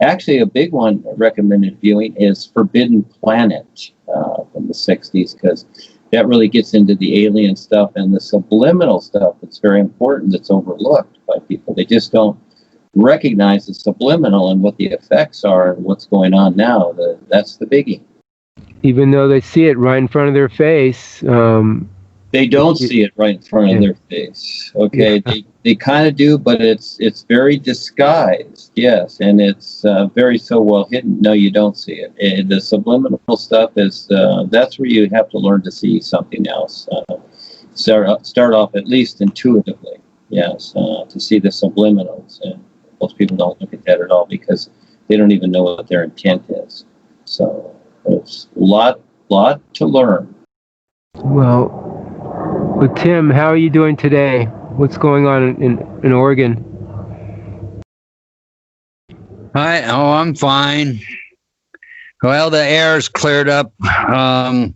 Actually, a big one recommended viewing is Forbidden Planet from the 60s, because that really gets into the alien stuff and the subliminal stuff. It's very important. It's overlooked by people. They just don't recognize the subliminal and what the effects are and what's going on now. That's the biggie. Even though they see it right in front of their face. They don't see it right in front of their face. Okay, yeah. They kind of do, but it's very disguised. Yes, and it's very so well hidden. No, you don't see it. The subliminal stuff is that's where you have to learn to see something else. Start off at least intuitively. Yes, to see the subliminals, and most people don't look at that at all because they don't even know what their intent is. So it's a lot to learn. Well, Tim, how are you doing today? What's going on in Oregon? I'm fine. Well, the air's cleared up a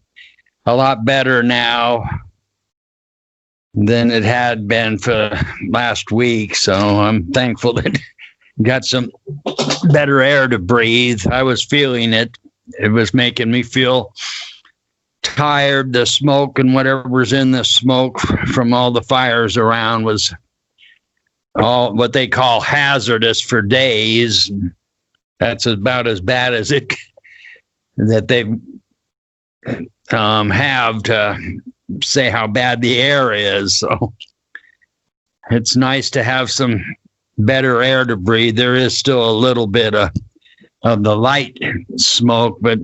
lot better now than it had been for last week, so I'm thankful that got some better air to breathe. I was feeling it. It was making me feel tired. The smoke and whatever's in the smoke from all the fires around was all what they call hazardous for days. That's about as bad as it that they have to say how bad the air is. So it's nice to have some better air to breathe. There is still a little bit of the light smoke, but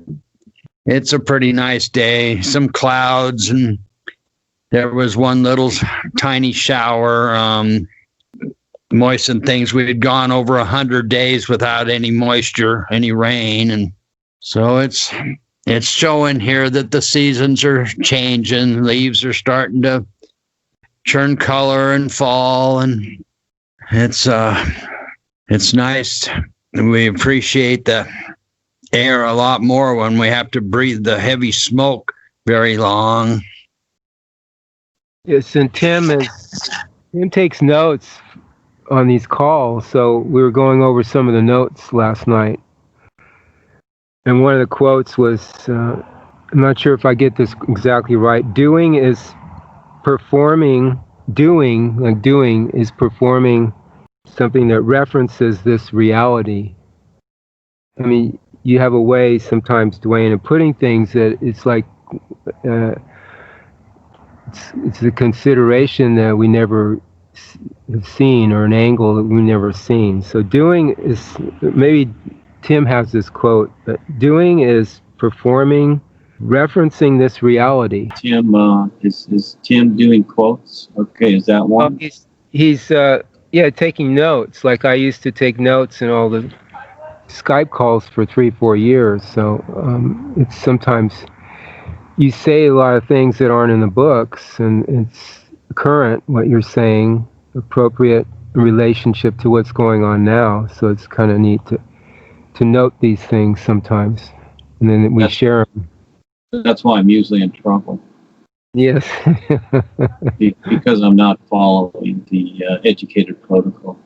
it's a pretty nice day. Some clouds, and there was one little tiny shower, moistened things. We had gone over 100 days without any moisture, any rain, and so it's showing here that the seasons are changing. Leaves are starting to turn color and fall, and it's nice. We appreciate the air a lot more when we have to breathe the heavy smoke very long. Yes, and Tim takes notes on these calls, so we were going over some of the notes last night. And one of the quotes was, I'm not sure if I get this exactly right, doing is performing something that references this reality. I mean, you have a way sometimes, Duane, of putting things that it's like it's a consideration that we never have seen, or an angle that we've never seen. So doing is, maybe Tim has this quote, but doing is performing, referencing this reality. Tim, is Tim doing quotes? Okay, is that one? He's taking notes. Like I used to take notes in all the Skype calls for 3-4 years. So it's sometimes you say a lot of things that aren't in the books, and it's current, what you're saying, appropriate relationship to what's going on now. So it's kind of neat to note these things sometimes, and then we share them. That's why I'm usually in trouble. Yes. Because I'm not following the educated protocol.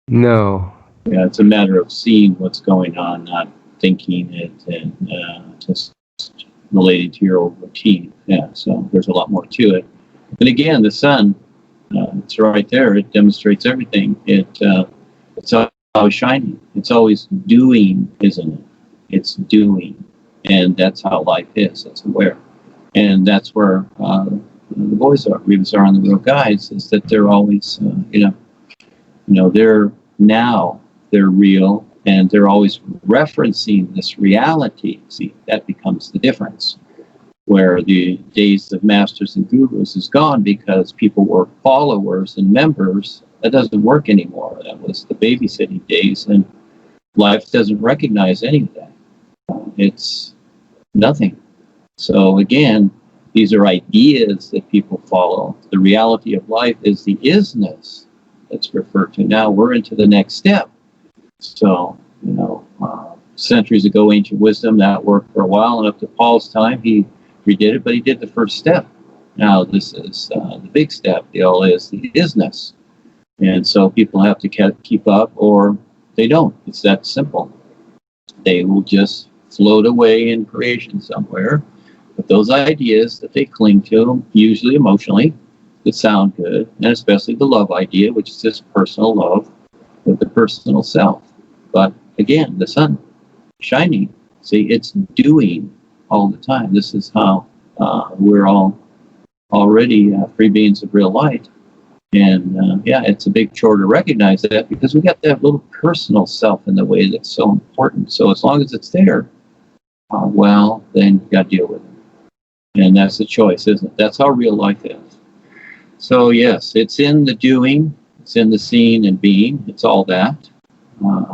No. Yeah, it's a matter of seeing what's going on, not thinking it and just relating to your own routine. Yeah, so there's a lot more to it. And again, the sun, it's right there. It demonstrates everything. It's always shining. It's always doing, isn't it? It's doing. And that's how life is. It's aware. And that's where the boys are, readers are on the Real Guides, is that they're always, they're real, and they're always referencing this reality. See, that becomes the difference. Where the days of masters and gurus is gone because people were followers and members. That doesn't work anymore. That was the babysitting days, and life doesn't recognize any of that. It's nothing. So again, these are ideas that people follow. The reality of life is the isness that's referred to. Now we're into the next step. So, centuries ago, ancient wisdom, that worked for a while, and up to Paul's time, he redid it, but he did the first step. Now this is the big step. The all is the isness. And so people have to keep up, or they don't. It's that simple. they will just float away in creation somewhere. But those ideas that they cling to, usually emotionally, that sound good, and especially the love idea, which is just personal love with the personal self. But again, the sun shining, see, it's doing all the time. This is how we're all already free beings of real light. And yeah, it's a big chore to recognize that, because we got that little personal self in the way that's so important. So as long as it's there, well, then you got to deal with it. And that's the choice, isn't it? That's how real life is. So yes, it's in the doing, it's in the seeing and being, it's all that.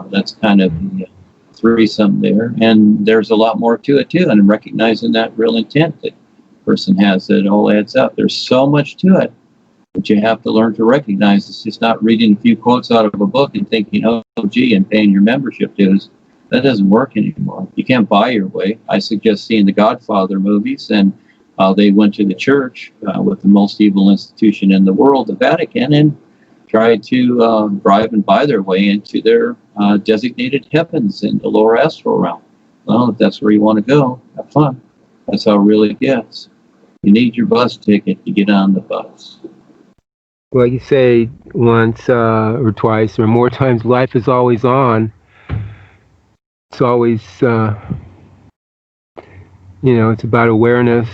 That's kind of the threesome there. And there's a lot more to it too, and recognizing that real intent that person has, that it all adds up. There's so much to it. But you have to learn to recognize it's just not reading a few quotes out of a book and thinking, oh, gee, and paying your membership dues. That doesn't work anymore. You can't buy your way. I suggest seeing the Godfather movies, and they went to the church with the most evil institution in the world, the Vatican, and tried to bribe and buy their way into their designated heavens in the lower astral realm. Well, if that's where you want to go, have fun. That's how it really gets. You need your bus ticket to get on the bus. Well, you say once or twice or more times, life is always on. It's always, it's about awareness.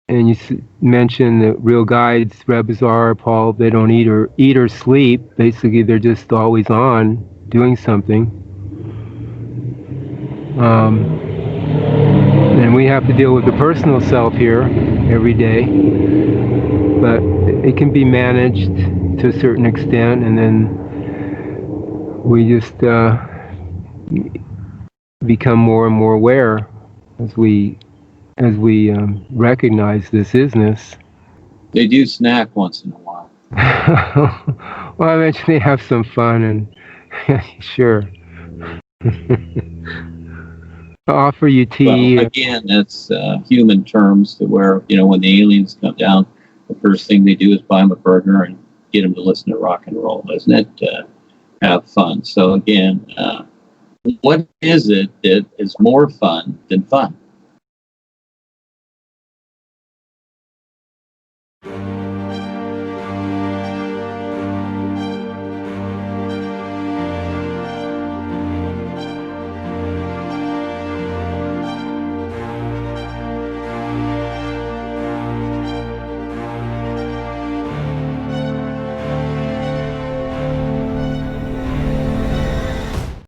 And you mentioned that real guides, Rebazar, Paul, they don't eat or sleep. Basically, they're just always on, doing something. And we have to deal with the personal self here every day. But it can be managed to a certain extent, and then we just become more and more aware as we recognize this isness. They do snack once in a while. Well, I mentioned they have some fun, and sure. I'll offer you tea. Well, again, that's human terms, to where, when the aliens come down, the first thing they do is buy them a burger and get them to listen to rock and roll, isn't it? Have fun. So again, what is it that is more fun than fun?